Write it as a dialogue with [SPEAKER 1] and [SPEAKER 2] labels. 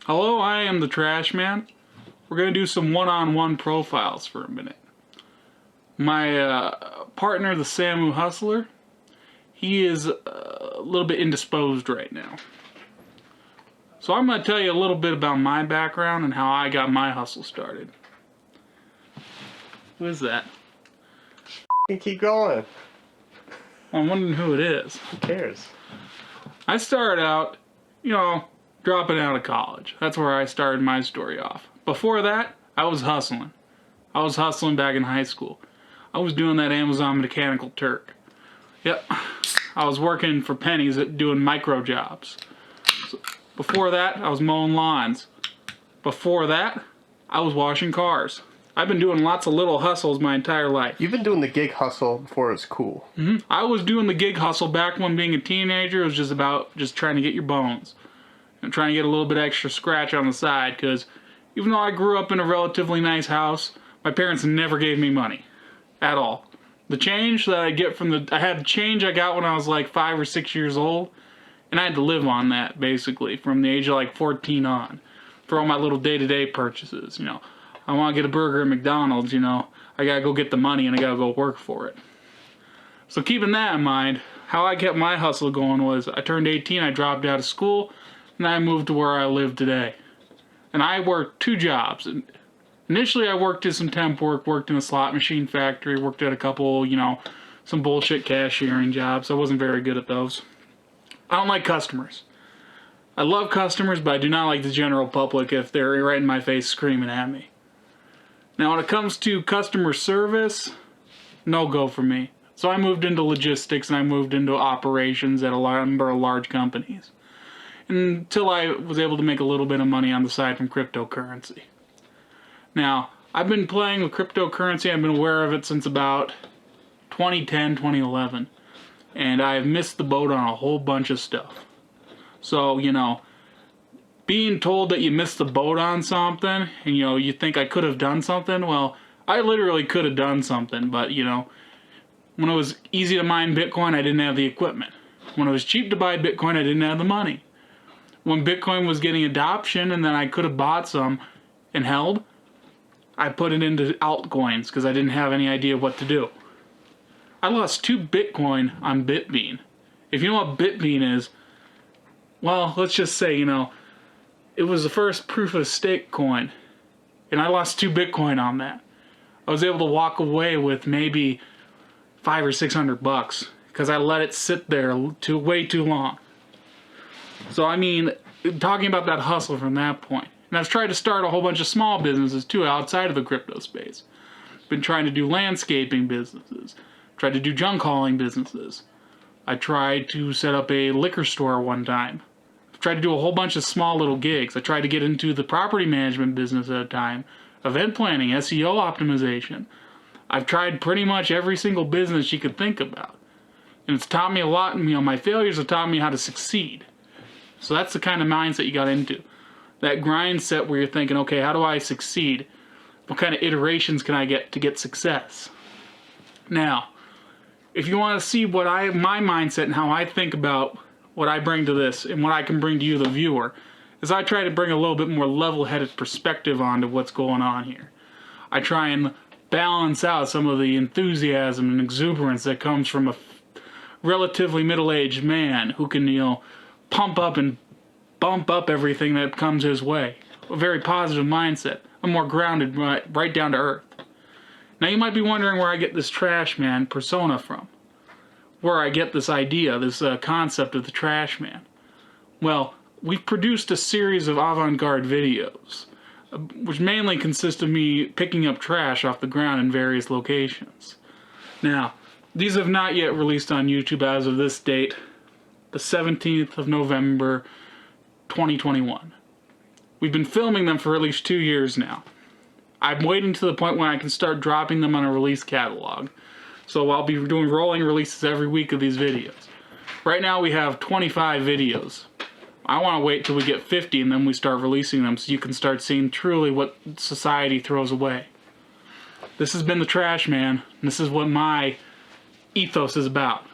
[SPEAKER 1] Hello, I am the Trashman. We're going to do some one-on-one profiles for a minute. My partner, the Samu Hustler, he is a little bit indisposed right now. So I'm going to tell you a little bit about my background and how I got my hustle started. Who is that?
[SPEAKER 2] Keep going.
[SPEAKER 1] I'm wondering who it is.
[SPEAKER 2] Who cares?
[SPEAKER 1] I started out, dropping out of college. That's where I started my story off. Before that, I was hustling. I was hustling back in high school. I was doing that Amazon Mechanical Turk. Yep. I was working for pennies at doing micro jobs. Before that, I was mowing lawns. Before that, I was washing cars. I've been doing lots of little hustles my entire life.
[SPEAKER 2] You've been doing the gig hustle before it was cool.
[SPEAKER 1] I was doing the gig hustle back when being a teenager. It was just about trying to get your bones. And trying to get a little bit extra scratch on the side, because even though I grew up in a relatively nice house, my parents never gave me money. At all. The change that I get from I had the change I got when I was like 5 or 6 years old, and I had to live on that, basically, from the age of like 14 on, for all my little day-to-day purchases, I want to get a burger at McDonald's, I gotta go get the money and I gotta go work for it. So keeping that in mind, how I kept my hustle going was, I turned 18, I dropped out of school, and I moved to where I live today. And I worked 2 jobs. Initially, I worked at some temp work, worked in a slot machine factory, worked at a couple, some bullshit cashiering jobs. I wasn't very good at those. I don't like customers. I love customers, but I do not like the general public if they're right in my face screaming at me. Now, when it comes to customer service, no go for me. So I moved into logistics and I moved into operations at a number of large companies, until I was able to make a little bit of money on the side from cryptocurrency. Now, I've been playing with cryptocurrency. I've been aware of it since about 2010, 2011. And I've missed the boat on a whole bunch of stuff. So, being told that you missed the boat on something, and, you think I could have done something, well, I literally could have done something, but, when it was easy to mine Bitcoin, I didn't have the equipment. When it was cheap to buy Bitcoin, I didn't have the money. When Bitcoin was getting adoption and then I could have bought some and held, I put it into altcoins because I didn't have any idea what to do. I lost 2 Bitcoin on Bitbean. If you know what Bitbean is, well, let's just say, it was the first proof of stake coin, and I lost 2 Bitcoin on that. I was able to walk away with maybe $500 or $600 because I let it sit there way too long. So, talking about that hustle from that point. And I've tried to start a whole bunch of small businesses, too, outside of the crypto space. Been trying to do landscaping businesses. Tried to do junk hauling businesses. I tried to set up a liquor store one time. I've tried to do a whole bunch of small little gigs. I tried to get into the property management business at a time. Event planning, SEO optimization. I've tried pretty much every single business you could think about. And it's taught me a lot, my failures have taught me how to succeed. So that's the kind of mindset you got into. That grind set where you're thinking, okay, how do I succeed? What kind of iterations can I get to get success? Now, if you want to see my mindset and how I think about what I bring to this and what I can bring to you, the viewer, is I try to bring a little bit more level-headed perspective onto what's going on here. I try and balance out some of the enthusiasm and exuberance that comes from a relatively middle-aged man who can, pump up and bump up everything that comes his way. A very positive mindset. I'm more grounded, right down to earth. Now you might be wondering where I get this trash man persona from. Where I get this idea, this concept of the trash man. Well, we've produced a series of avant-garde videos, which mainly consist of me picking up trash off the ground in various locations. Now, these have not yet released on YouTube as of this date, the 17th of November, 2021. We've been filming them for at least 2 years now. I'm waiting to the point when I can start dropping them on a release catalog. So I'll be doing rolling releases every week of these videos. Right now we have 25 videos. I want to wait till we get 50 and then we start releasing them so you can start seeing truly what society throws away. This has been the Trash Man, and this is what my ethos is about.